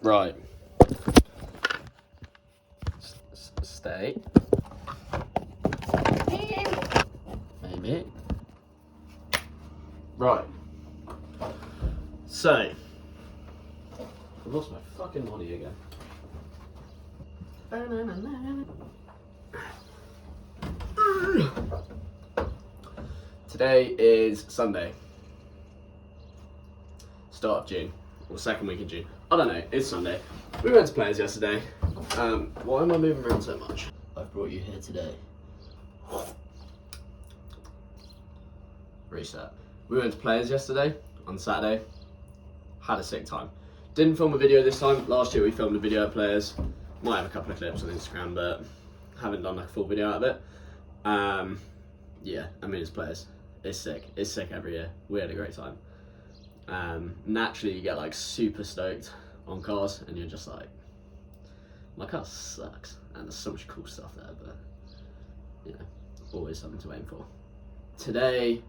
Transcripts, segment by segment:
Right. Stay. Maybe. Right. So, I've lost my fucking body again. Today is Sunday. Start of June. Or second week of June. I don't know, it's Sunday. We went to Players yesterday. Why am I moving around so much? I've brought you here today. Reset. We went to Players yesterday, on Saturday. Had a sick time. Didn't film a video this time. Last year we filmed a video at Players. Might have a couple of clips on Instagram, but haven't done like a full video out of it. Yeah, I mean, it's Players. It's sick. It's sick every year. We had a great time. Naturally you get like super stoked on cars and you're just like, my car sucks, and there's so much cool stuff there, but you know, always something to aim for. Today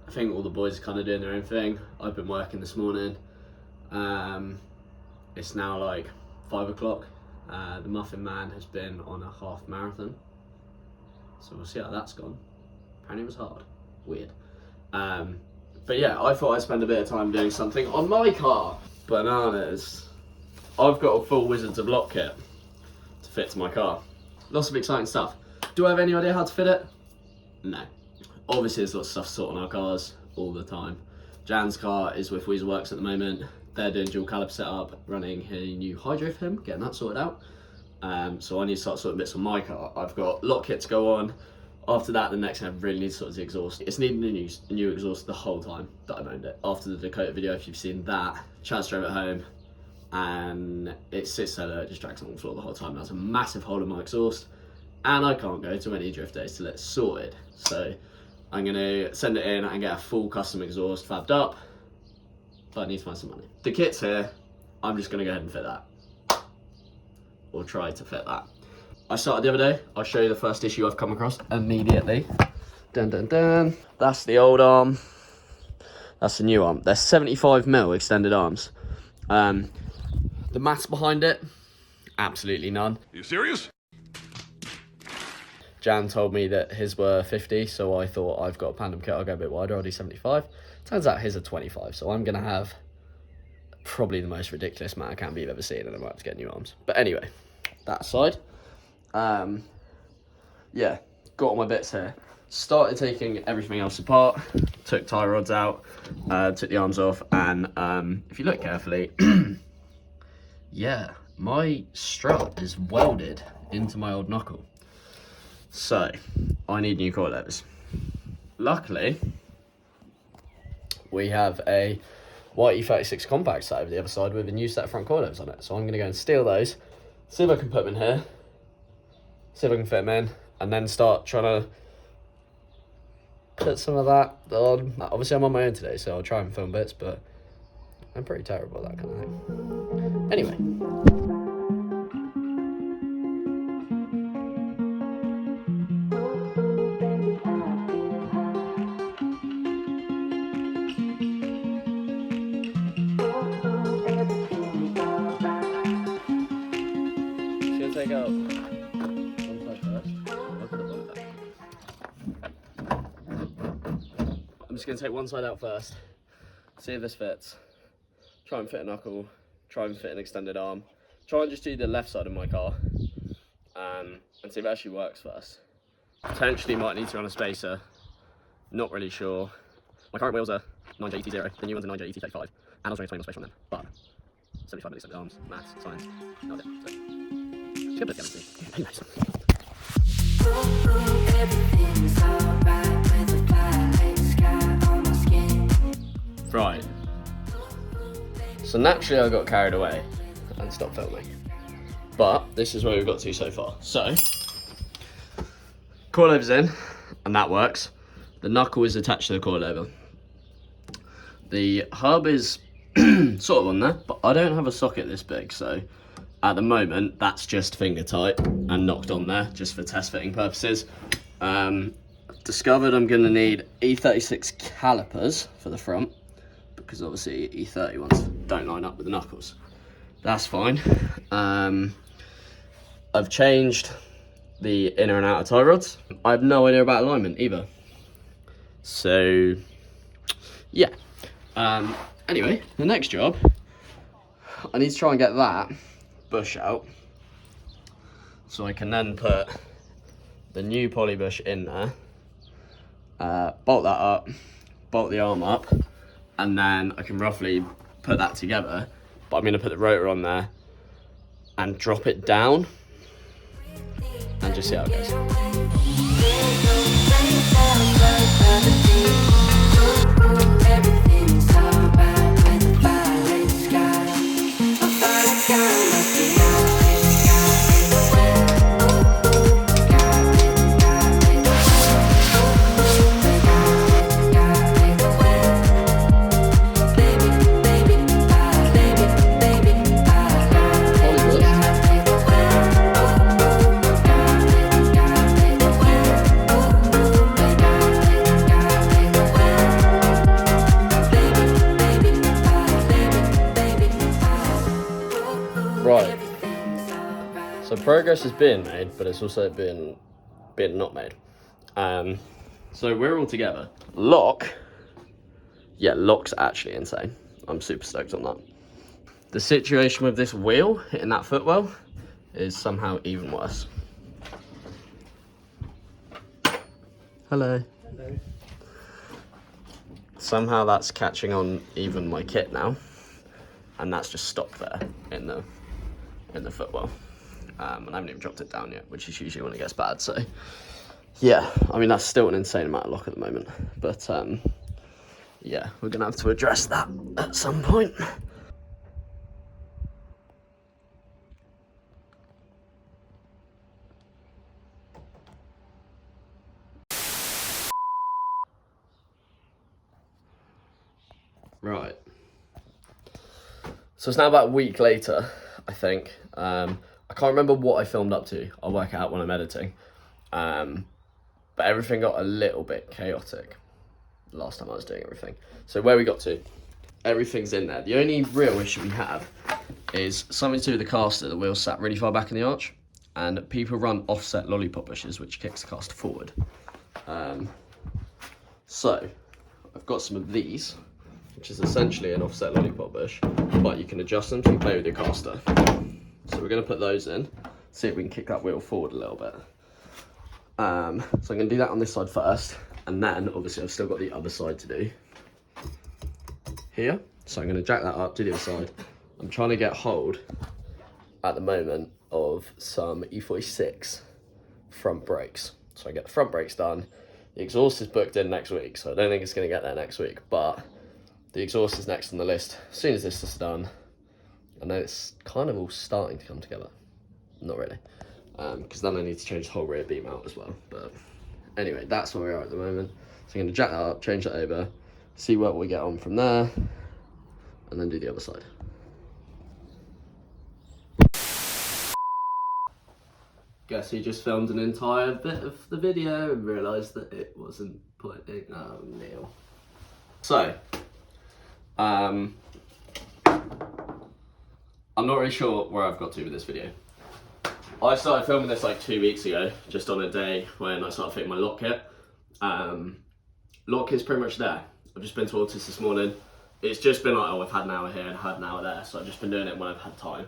I think all the boys are kind of doing their own thing. I've been working this morning. It's now like 5 o'clock. The Muffin Man has been on a half marathon, so we'll see how that's gone. Apparently it was hard. Weird. But yeah, I thought I'd spend a bit of time doing something on my car. Bananas. I've got a full Wizards of Lock kit to fit to my car. Lots of exciting stuff. Do I have any idea how to fit it? No. Obviously there's lots of stuff to sort on our cars all the time. Jan's car is with Weaselworks at the moment. They're doing dual caliper setup, running a new hydro for him, getting that sorted out. So I need to start sorting bits on my car. I've got lock kit to go on. After that, the next thing I really need to sort is the exhaust. It's needing a new exhaust the whole time that I've owned it. After the Dakota video, if you've seen that, Chaz drove it home and it sits there, it just drags on the floor the whole time. That's a massive hole in my exhaust and I can't go to any drift days till it's sorted. So I'm gonna send it in and get a full custom exhaust fabbed up, but I need to find some money. The kit's here, I'm just gonna go ahead and fit that. Or try to fit that. I started the other day. I'll show you the first issue I've come across immediately. Dun dun dun. That's the old arm. That's the new arm. They're 75mm extended arms. The maths behind it, absolutely none. Are you serious? Jan told me that his were 50, so I thought I've got a Pandem kit, I'll go a bit wider, I'll do 75. Turns out his are 25, so I'm gonna have probably the most ridiculous amount of camber you've ever seen, and I might have to get new arms. But anyway, that aside. Yeah, got all my bits here. Started taking everything else apart, took tie rods out, took the arms off, and if you look carefully, yeah, my strut is welded into my old knuckle. So, I need new coilovers. Luckily, we have a white E36 compact set over the other side with a new set of front coilovers on it. So I'm going to go and steal those, see if I can put them in here, see if I can fit them in, and then start trying to put some of that on. Obviously I'm on my own today, so I'll try and film bits, but I'm pretty terrible at that kind of thing. Anyway. Should take out one side first. Look at the bottom back. I'm just going to take one side out first, see if this fits, try and fit a knuckle, try and fit an extended arm, try and just do the left side of my car, and see if it actually works first. Potentially might need to run a spacer, not really sure. My current wheels are 9J ET0, the new ones are 9J ET35, and I was running 20 spacer on them, but 75mm extended arms, maths, science, nailed it. So, just gonna put it together. Right. So naturally I got carried away and stopped filming. But this is where we've got to so far. So, coilover's in, and that works. The knuckle is attached to the coilover. The hub is sort of on there, but I don't have a socket this big, so at the moment that's just finger tight and knocked on there just for test fitting purposes. Discovered I'm going to need E36 calipers for the front, because obviously E30 ones don't line up with the knuckles. That's fine. I've changed the inner and outer tie rods. I have no idea about alignment either. So, yeah. Anyway, the next job, I need to try and get that bush out so I can then put the new poly bush in there, bolt that up, bolt the arm up, and then I can roughly put that together. But I'm going to put the rotor on there and drop it down and just see how it goes. Right, so progress is being made, but it's also being not made. So we're all together. Lock's actually insane. I'm super stoked on that. The situation with this wheel hitting that footwell is somehow even worse. Hello. Hello. Somehow that's catching on even my kit now, and that's just stopped there in the footwell. And I haven't even dropped it down yet, which is usually when it gets bad. So yeah, I mean, that's still an insane amount of lock at the moment, but yeah, we're gonna have to address that at some point. Right, so it's now about a week later, I think. I can't remember what I filmed up to. I'll work it out when I'm editing. But everything got a little bit chaotic last time I was doing everything. So where we got to, everything's in there. The only real issue we have is something to do with the caster. The wheel's sat really far back in the arch, and people run offset lollipop bushes, which kicks the caster forward. So I've got some of these, which is essentially an offset lollipop bush, but you can adjust them to play with your caster. So we're going to put those in, see if we can kick that wheel forward a little bit. So I'm going to do that on this side first, and then obviously I've still got the other side to do here. So I'm going to jack that up, do the other side. I'm trying to get hold at the moment of some E46 front brakes. So I get the front brakes done. The exhaust is booked in next week, so I don't think it's going to get there next week, but the exhaust is next on the list as soon as this is done. And then it's kind of all starting to come together. Not really, because then I need to change the whole rear beam out as well. But anyway, that's where we are at the moment. So I'm going to jack that up, change that over, see what we get on from there, and then do the other side. Guess he just filmed an entire bit of the video and realised that it wasn't putting. Oh, Neil. So, I'm not really sure where I've got to with this video. I started filming this like 2 weeks ago, just on a day when I started fitting my lock kit. Lock kit's pretty much there. I've just been to Autis this morning. It's just been like, oh, I've had an hour here and had an hour there, so I've just been doing it when I've had time.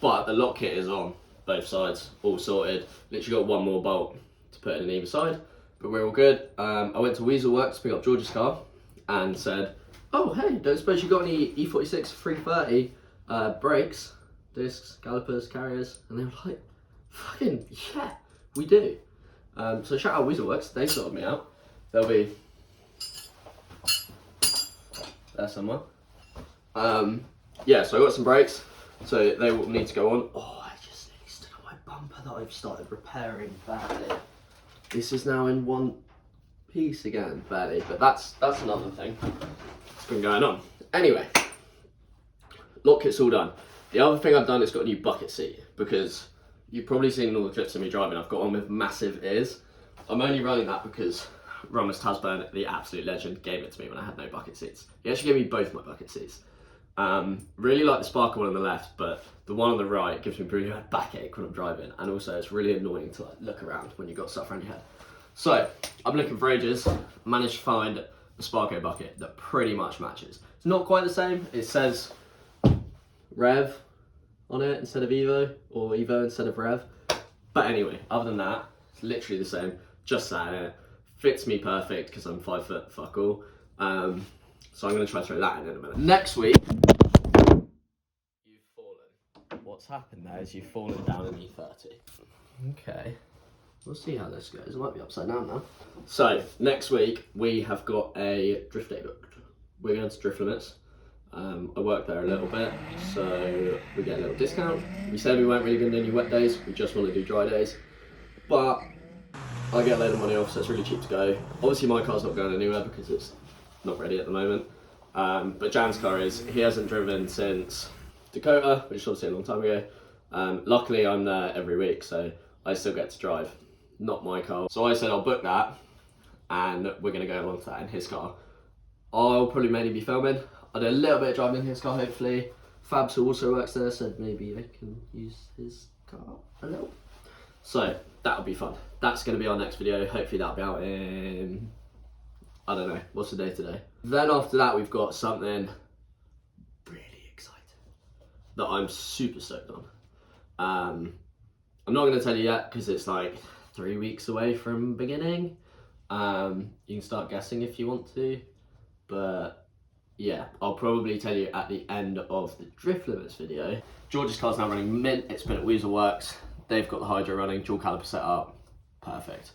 But the lock kit is on both sides, all sorted. Literally got one more bolt to put in on either side, but we're all good. I went to Weasel Works to pick up George's car and said, oh, hey, don't suppose you got any E46 330 brakes, discs, calipers, carriers? And they were like, fucking yeah, we do. So shout out Weasel Works, they sorted me out. They'll be there somewhere. Yeah, so I got some brakes, so they will need to go on. Oh, I just nearly stood on my bumper that I've started repairing badly. This is now in one piece again, badly, but that's another thing that's been going on. Anyway, lock kit's all done. The other thing I've done is got a new bucket seat, because you've probably seen in all the clips of me driving, I've got one with massive ears. I'm only running that because Romus Tasburn, the absolute legend, gave it to me when I had no bucket seats. He actually gave me both my bucket seats. Really like the sparkle one on the left, but the one on the right gives me really bad backache when I'm driving, and also it's really annoying to like look around when you've got stuff around your head. So I'm looking for ages. I managed to find a Sparko bucket that pretty much matches. It's not quite the same. It says Rev on it instead of Evo, or Evo instead of Rev. But anyway, other than that, it's literally the same. Just sat in it. Fits me perfect because I'm 5 foot fuck all. So I'm going to try to throw that in a minute. Next week, you've fallen. What's happened there is you've fallen down an E30. Okay. We'll see how this goes. It might be upside down now. So, next week, we have got a drift day booked. We're going to Drift Limits. I work there a little bit, so we get a little discount. We said we weren't really going to do any wet days, we just want to do dry days. But I get a load of money off, so it's really cheap to go. Obviously my car's not going anywhere because it's not ready at the moment. But Jan's car is. He hasn't driven since Dakota, which is obviously a long time ago. Luckily I'm there every week, so I still get to drive. Not my car. So I said I'll book that, and we're going to go along to that in his car. I'll probably mainly be filming. I'll do a little bit of driving in his car, hopefully. Fabs, who also works there, said maybe I can use his car a little. So that'll be fun. That's going to be our next video. Hopefully that'll be out in, I don't know, what's the day today? Then after that, we've got something really exciting that I'm super stoked on. I'm not going to tell you yet because it's like 3 weeks away from beginning. You can start guessing if you want to, but yeah, I'll probably tell you at the end of the Drift Limits video. George's car's now running mint. It's been at Weasel Works. They've got the hydro running, dual caliper set up. Perfect.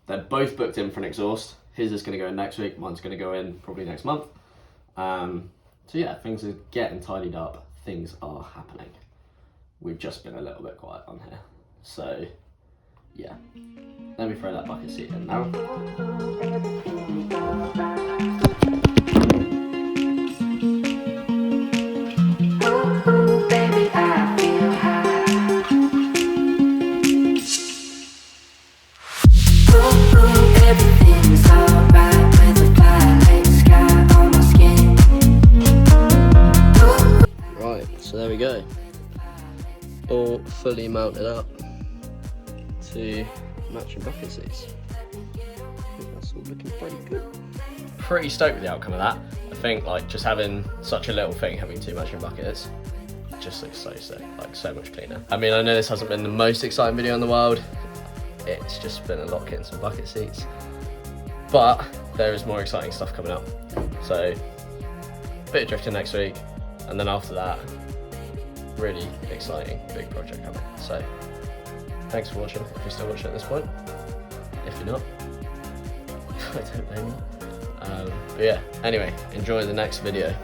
They're both booked in for an exhaust. His is going to go in next week, mine's going to go in probably next month. So yeah, things are getting tidied up, things are happening. We've just been a little bit quiet on here. So yeah, let me throw that bucket seat in now. So there we go, all fully mounted up to matching bucket seats. I think that's all looking pretty good. Pretty stoked with the outcome of that. I think like just having such a little thing, having 2 matching buckets, just looks so sick, like so much cleaner. I mean, I know this hasn't been the most exciting video in the world. It's just been a lot getting some bucket seats, but there is more exciting stuff coming up. So a bit of drifting next week, and then after that, really exciting big project coming. So thanks for watching if you're still watching at this point. If you're not, I don't blame you. But yeah, anyway, enjoy the next video.